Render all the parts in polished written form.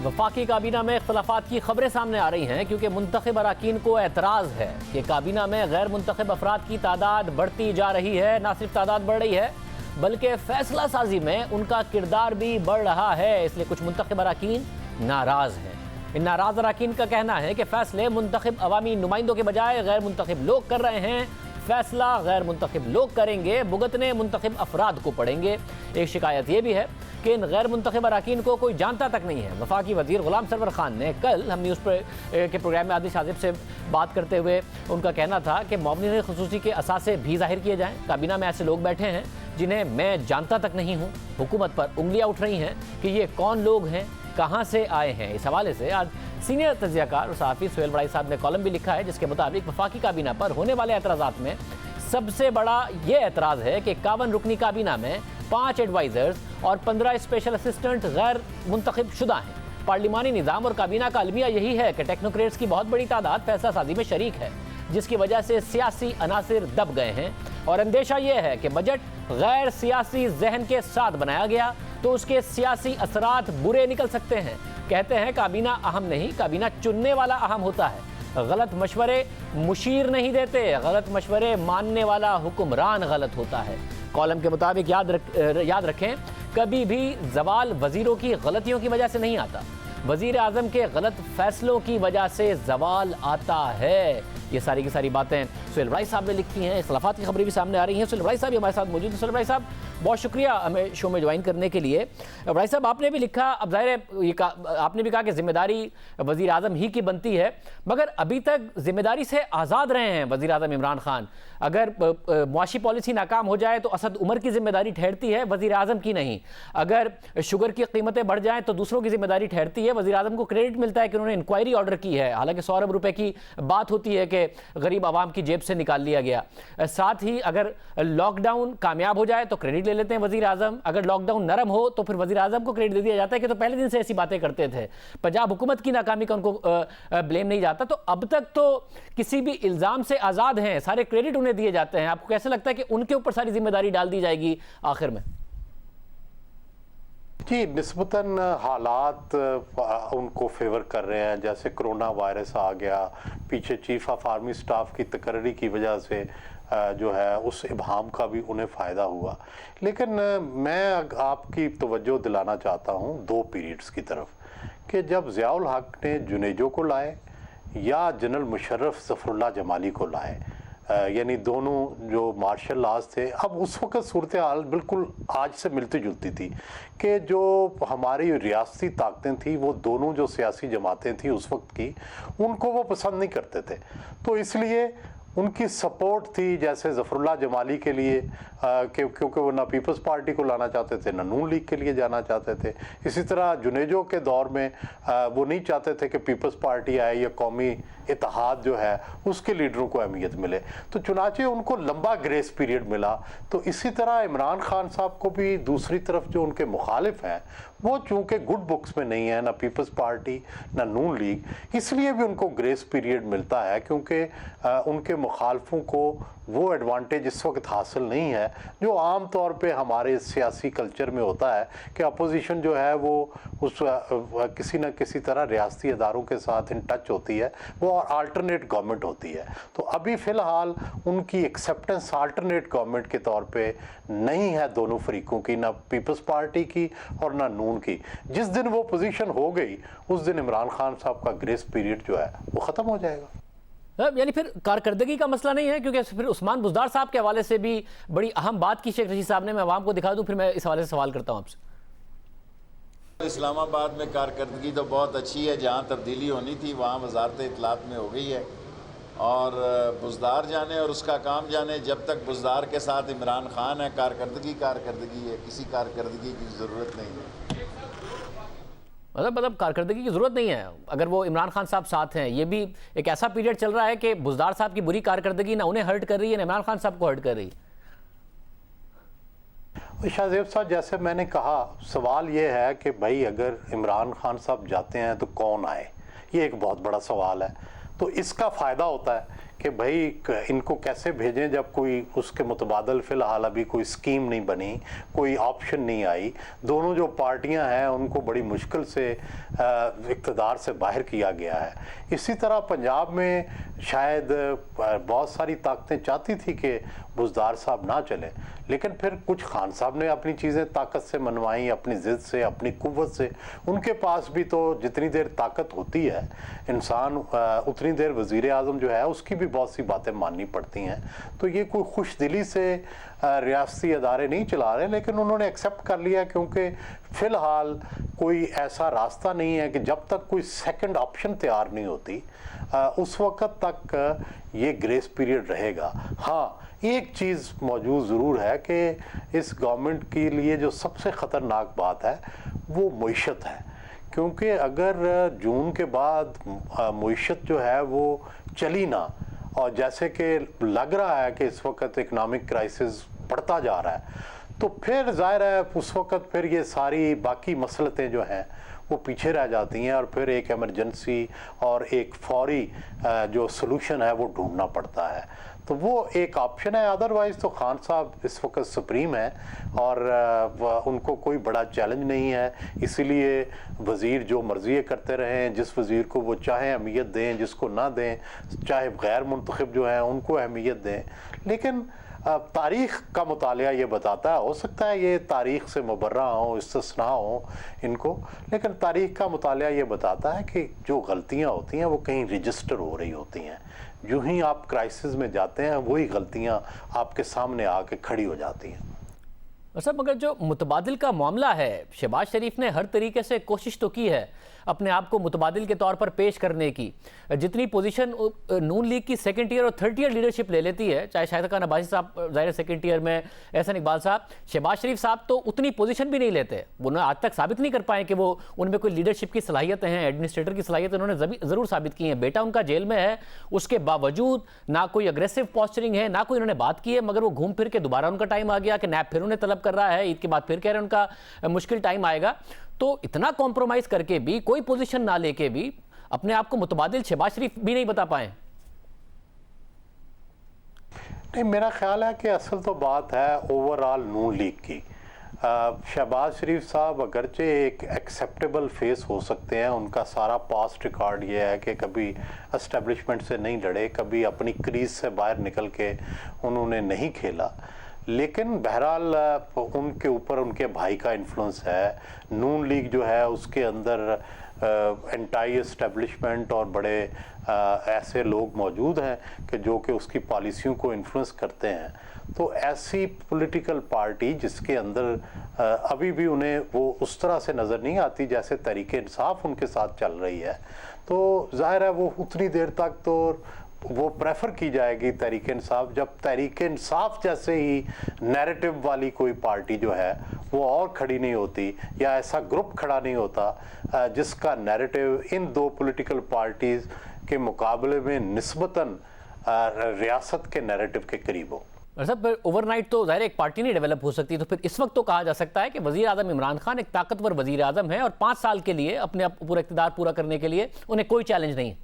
वफाकी काबीना में इख्तलाफात की खबरें सामने आ रही हैं क्योंकि मुंतखब अरकान को एतराज़ है कि काबीना में गैर मुंतखब अफराद की तादाद बढ़ती जा रही है। ना सिर्फ तादाद बढ़ रही है बल्कि फैसला साजी में उनका किरदार भी बढ़ रहा है, इसलिए कुछ मुंतखब अरकान नाराज़ हैं। इन नाराज़ अरकान का कहना है कि फ़ैसले मुंतखब अवामी नुमाइंदों के बजाय गैर मुंतखब लोग कर रहे हैं। फैसला गैर मुंतखब लोग करेंगे, भुगतने मुंतखब अफराद को पड़ेंगे। एक शिकायत यह भी है कि इन गैर मुंतखब अरकान को कोई जानता तक नहीं है। वफाकी वज़ीर ग़ुलाम सरवर खान ने कल हम न्यूज़ के प्रोग्राम में आदिल शाजिब से बात करते हुए उनका कहना था कि मुआवनीन ख़ुसूसी के असासे भी ज़ाहिर किए जाएँ। काबीना में ऐसे लोग बैठे हैं जिन्हें मैं जानता तक नहीं हूँ। हुकूमत पर उंगलियाँ उठ रही हैं कि ये कौन लोग हैं, कहाँ से आए हैं। इस हवाले से आज सीनियर तज्ज़ियाकार और सहाफ़ी सुहेल बड़ाई साहब ने कॉलम भी लिखा है जिसके मुताबिक वफाकी काबीना पर होने वाले एतराज़ात में सबसे बड़ा ये एतराज़ है कि 51 रुकनी काबीना में 5 एडवाइज़र्स और 15 स्पेशल असिस्टेंट गैर मुंतखब शुदा हैं। पार्लिमानी निज़ाम और काबीना का अलमिया यही है कि टेक्नोक्रेट्स की बहुत बड़ी तादाद फैसला साजी में शरीक है, जिसकी वजह से सियासी अनासिर दब गए हैं। और अंदेशा यह है कि बजट गैर सियासी जहन के साथ बनाया गया तो उसके सियासी असरात बुरे निकल सकते हैं। कहते हैं काबीना अहम नहीं, काबीना चुनने वाला अहम होता है। गलत मशवरे मुशीर नहीं देते, गलत मशवरे मानने वाला हुक्मरान गलत होता है। कॉलम के मुताबिक याद रखें, कभी भी जवाल वजीरों की गलतियों की वजह से नहीं आता, वजीर आज़म के गलत फैसलों की वजह से जवाल आता है। ये सारी की सारी बातें सुहेल बड़ाई साहब ने लिखी हैं। इख्तलाफात की खबरें भी सामने आ रही हैं। सुहेल बड़ाई साहब हमारे साथ मौजूद हैं। सुहेल बड़ाई साहब, बहुत शुक्रिया हमें शो में ज्वाइन करने के लिए। बड़ाई साहब, आपने भी लिखा, अब ज़ाहिर है आपने भी कहा कि जिम्मेदारी वज़ीर आज़म ही की बनती है, मगर अभी तक जिम्मेदारी से आज़ाद रहे हैं वज़ीर आज़म इमरान खान। अगर मुआशी पॉलिसी नाकाम हो जाए तो असद उमर की जिम्मेदारी ठहरती है, वज़ीर आज़म की नहीं। अगर शुगर की कीमतें बढ़ जाएँ तो दूसरों की जिम्मेदारी ठहरती है। वज़ीर आज़म को क्रेडिट मिलता है कि उन्होंने इंक्वायरी ऑर्डर की है, हालांकि 100 अरब रुपए की बात होती है कि गरीब आवाम की जेब से निकाल लिया गया। साथ ही अगर लॉकडाउन कामयाब हो जाए तो क्रेडिट ले लेते हैं वज़ीर आज़म, अगर लॉकडाउन नरम हो तो फिर वज़ीर आज़म को क्रेडिट दे दिया जाता है कि तो पहले दिन से ऐसी बातें करते थे। पंजाब हुकूमत की नाकामी का उनको ब्लेम नहीं जाता। तो अब तक तो किसी भी इल्ज़ाम से आज़ाद हैं, सारे क्रेडिट उन्हें दिए जाते हैं। आपको कैसे लगता है कि उनके ऊपर सारी जिम्मेदारी डाल दी जाएगी आखिर में? जी, निस्बतन हालात उनको फेवर कर रहे हैं। जैसे कोरोना वायरस आ गया, पीछे चीफ ऑफ आर्मी स्टाफ की तकर्री की वजह से जो है उस इबाम का भी उन्हें फ़ायदा हुआ। लेकिन मैं आपकी तवज्जो दिलाना चाहता हूँ 2 पीरियड्स की तरफ कि जब ज़ियाउल हक ने जुनेजो को लाए या जनरल मुशर्रफ ज़फ़रुल्लाह जमाली को लाए, यानी दोनों जो मार्शल लॉज थे। अब उस वक़्त सूरत हाल बिल्कुल आज से मिलती जुलती थी कि जो हमारी रियासती ताकतें थी वो दोनों जो सियासी जमातें थी उस वक्त की, उनको वो पसंद नहीं करते थे। तो इसलिए उनकी सपोर्ट थी, जैसे ज़फ़रुल्लाह जमाली के लिए क्योंकि वो ना पीपल्स पार्टी को लाना चाहते थे ना नून लीग के लिए जाना चाहते थे। इसी तरह जुनेजो के दौर में वो नहीं चाहते थे कि पीपल्स पार्टी आए या कौमी इत्तेहाद जो है उसके लीडरों को अहमियत मिले। तो चुनाचे उनको लंबा ग्रेस पीरियड मिला। तो इसी तरह इमरान खान साहब को भी दूसरी तरफ जो उनके मुखालिफ हैं वो चूँकि गुड बुक्स में नहीं है, ना पीपल्स पार्टी ना नून लीग, इसलिए भी उनको ग्रेस पीरियड मिलता है क्योंकि उनके मुखालफों को वो एडवांटेज इस वक्त हासिल नहीं है जो आम तौर पे हमारे सियासी कल्चर में होता है कि अपोजिशन जो है वो उस किसी न किसी तरह रियासती इदारों के साथ इन टच होती है, वो अल्टरनेट गवर्नमेंट होती है। तो अभी फ़िलहाल उनकी एक्सेप्टेंस अल्टरनेट गवर्नमेंट के तौर पे नहीं है दोनों फरीकों की, ना पीपल्स पार्टी की और ना नून की। जिस दिन वो पोजीशन हो गई उस दिन इमरान खान साहब का ग्रेस पीरियड जो है वो ख़त्म हो जाएगा। यानी फिर कारकर्दगी का मसला नहीं है, क्योंकि फिर उस्मान बुज़दार साहब के हवाले से भी बड़ी अहम बात की शेख रशीद साहब ने। मैं आवाम को दिखा दूं, फिर मैं इस हवाले से सवाल करता हूं आपसे। इस्लामाबाद में कारकर्दगी तो बहुत अच्छी है, जहाँ तब्दीली होनी थी वहाँ वजारत इत्तलात में हो गई है। और बुज़दार जाने और उसका काम जाने, जब तक बुज़दार के साथ इमरान खान है कारकर्दगी है, किसी कारकर्दगी की ज़रूरत नहीं है। मतलब कारकर्दगी की जरूरत नहीं है अगर वो इमरान खान साहब साथ हैं। ये भी एक ऐसा पीरियड चल रहा है कि बुज़दार साहब की बुरी कारकर्दगी ना उन्हें हर्ट कर रही है ना इमरान खान साहब को हर्ट कर रही है। शाहजेब साहब, जैसे मैंने कहा, सवाल ये है कि भाई अगर इमरान खान साहब जाते हैं तो कौन आए, ये एक बहुत बड़ा सवाल है। तो इसका फ़ायदा होता है कि भाई इनको कैसे भेजें जब कोई उसके मुतबादल फ़िलहाल अभी कोई स्कीम नहीं बनी, कोई ऑप्शन नहीं आई। दोनों जो पार्टियां हैं उनको बड़ी मुश्किल से इक़्तिदार से बाहर किया गया है। इसी तरह पंजाब में शायद बहुत सारी ताकतें चाहती थी कि बुज़दार साहब ना चले, लेकिन फिर कुछ खान साहब ने अपनी चीज़ें ताकत से मनवाई, अपनी ज़िद से, अपनी कुव्वत से। उनके पास भी तो जितनी देर ताकत होती है इंसान उतनी देर वज़ीर आज़म जो है उसकी भी बहुत सी बातें माननी पड़ती हैं। तो ये कोई खुश दिली से रियासती अदारे नहीं चला रहे, लेकिन उन्होंने एक्सेप्ट कर लिया क्योंकि फ़िलहाल कोई ऐसा रास्ता नहीं है कि जब तक कोई सेकंड ऑप्शन तैयार नहीं होती उस वक़्त तक ये ग्रेस पीरियड रहेगा। हाँ, एक चीज़ मौजूद ज़रूर है कि इस गवर्नमेंट के लिए जो सबसे ख़तरनाक बात है वो मईशत है, क्योंकि अगर जून के बाद मईशत जो है वो चली ना, और जैसे कि लग रहा है कि इस वक्त इकनॉमिक क्राइसिस बढ़ता जा रहा है, तो फिर ज़ाहिर है उस वक्त फिर ये सारी बाकी मसलतें जो हैं वो पीछे रह जाती हैं और फिर एक इमरजेंसी और एक फौरी जो सलूशन है वो ढूंढना पड़ता है। तो वो एक ऑप्शन है। अदरवाइज़ तो खान साहब इस वक्त सुप्रीम है और उनको कोई बड़ा चैलेंज नहीं है, इसीलिए वज़ीर जो मर्ज़ी करते रहें, जिस वज़ीर को वो चाहें अहमियत दें, जिसको ना दें, चाहे गैर मुंतखब जो हैं उनको अहमियत दें। लेकिन तारीख़ का मुतालिया ये बताता है, हो सकता है ये तारीख़ से मुबर्रा हो, इस्तिस्ना हो इनको, लेकिन तारीख़ का मुतालिया ये बताता है कि जो गलतियाँ होती हैं वो कहीं रजिस्टर हो रही होती हैं। जो ही आप क्राइसिस में जाते हैं वही गलतियाँ आपके सामने आके खड़ी हो जाती हैं। सर, मगर जो मुतबादिल का मामला है, शहबाज शरीफ ने हर तरीके से कोशिश तो की है अपने आप को मुतबादिल के तौर पर पेश करने की। जितनी पोजीशन नून लीग की सेकंड ईयर और थर्ड ईयर लीडरशिप ले लेती है, चाहे शाहिद खान अब्बासी साहब ज़ाहिर सेकंड ईयर में, एहसन इकबाल साहब, शहबाज शरीफ साहब तो उतनी पोजीशन भी नहीं लेते। वो आज तक साबित नहीं कर पाए कि वो उनमें कोई लीडरशिप की सलाहियतें हैं, एडमिनिस्ट्रेटर की सलाहियतें उन्होंने ज़रूर साबित की हैं। बेटा उनका जेल में है, उसके बावजूद ना कोई अग्रेसिव पॉस्चरिंग है, ना कोई उन्होंने बात की है, मगर वो घूम फिर के दोबारा उनका टाइम आ गया कि नैब फिर उन्हें तलब कर रहा है, ईद के बाद फिर कह रहे हैं उनका मुश्किल टाइम आएगा। तो इतना कॉम्प्रोमाइज करके भी, कोई पोजीशन ना लेके भी अपने आप को मुतबादिल शहबाज शरीफ भी नहीं बता पाए। नहीं, मेरा ख्याल है कि असल तो बात है ओवरऑल नून लीग की। शहबाज शरीफ साहब अगरचे एक एक्सेप्टेबल फेस हो सकते हैं, उनका सारा पास्ट रिकॉर्ड ये है कि कभी एस्टेब्लिशमेंट से नहीं लड़े, कभी अपनी क्रीज से बाहर निकल के उन्होंने नहीं खेला, लेकिन बहरहाल उनके ऊपर उनके भाई का इन्फ्लुएंस है। नून लीग जो है उसके अंदर एंटाई एस्टेब्लिशमेंट और बड़े ऐसे लोग मौजूद हैं कि जो कि उसकी पॉलिसियों को इन्फ्लुएंस करते हैं। तो ऐसी पॉलिटिकल पार्टी जिसके अंदर अभी भी उन्हें वो उस तरह से नज़र नहीं आती जैसे तहरीक इंसाफ उनके साथ चल रही है, तो जाहिर है वो उतनी देर तक तो वो प्रेफर की जाएगी तहरीक इंसाफ, जब तहरीक इंसाफ जैसे ही नैरेटिव वाली कोई पार्टी जो है वो और खड़ी नहीं होती, या ऐसा ग्रुप खड़ा नहीं होता जिसका नैरेटिव इन दो पॉलिटिकल पार्टीज़ के मुकाबले में निस्बतन रियासत के नैरेटिव के करीब हो। सब ओवरनाइट तो ज़ाहिर एक पार्टी नहीं डेवलप हो सकती, तो फिर इस वक्त तो कहा जा सकता है कि वज़ीर आज़म इमरान खान एक ताकतवर वज़ीर आज़म है और 5 साल के लिए अपने पूरा इक़्तिदार पूरा करने के लिए उन्हें कोई चैलेंज नहीं।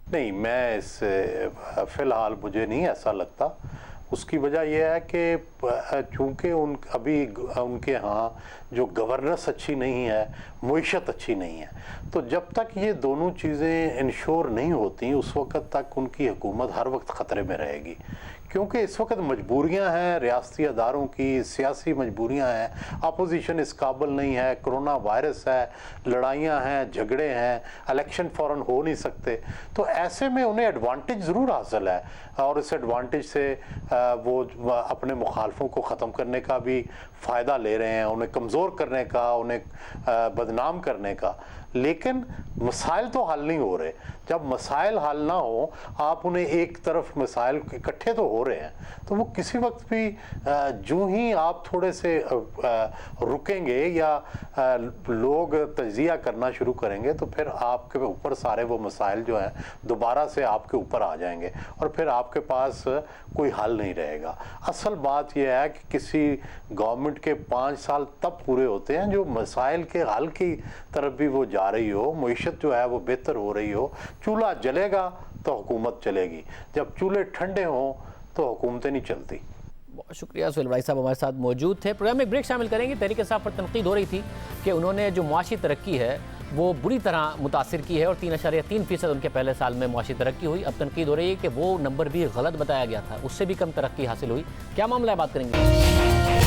नहीं, मैं इस फ़िलहाल मुझे नहीं ऐसा लगता। उसकी वजह यह है कि चूँकि अभी उनके यहाँ जो गवर्नेंस अच्छी नहीं है, मईशत अच्छी नहीं है, तो जब तक ये दोनों चीज़ें इंश्योर नहीं होती उस वक़्त तक उनकी हुकूमत हर वक्त ख़तरे में रहेगी। क्योंकि इस वक्त मजबूरियां हैं रियासती अदारों की, सियासी मजबूरियां हैं, अपोजिशन इस काबिल नहीं है, कोरोना वायरस है, लड़ाइयां हैं, झगड़े हैं, इलेक्शन फ़ौरन हो नहीं सकते। तो ऐसे में उन्हें एडवांटेज ज़रूर हासिल है और इस एडवांटेज से वो अपने मुखालफों को ख़त्म करने का भी फ़ायदा ले रहे हैं, उन्हें कमज़ोर करने का, उन्हें बदनाम करने का। लेकिन मसाइल तो हल नहीं हो रहे। जब मसाइल हल ना हो, आप उन्हें एक तरफ मसाइल इकट्ठे तो हो रहे हैं, तो वो किसी वक्त भी जो ही आप थोड़े से रुकेंगे या लोग तजिया करना शुरू करेंगे तो फिर आपके ऊपर सारे वो मसाइल जो हैं दोबारा से आपके ऊपर आ जाएंगे और फिर आपके पास कोई हल नहीं रहेगा। असल बात यह है कि किसी गवर्नमेंट के 5 साल तब पूरे होते हैं जो मसाइल के हल की तरफ भी वो जा रही हो, मईशत जो है वो बेहतर हो रही हो, चूल्हा जलेगा तो हुकूमत चलेगी, जब चूल्हे ठंडे हों तो हुकूमतें नहीं चलती। बहुत शुक्रिया सुहेल भाई साहब हमारे साथ मौजूद थे। प्रोग्राम में एक ब्रेक शामिल करेंगे। तहरीक इंसाफ पर तनकीद हो रही थी कि उन्होंने जो मुआशी तरक्की है वो बुरी तरह मुतासिर की है और 3.3% उनके पहले साल में मुआशी तरक्की हुई। अब तनकीद हो रही है कि वो नंबर भी गलत बताया गया था, उससे भी कम तरक्की हासिल हुई। क्या मामला है, बात करेंगे।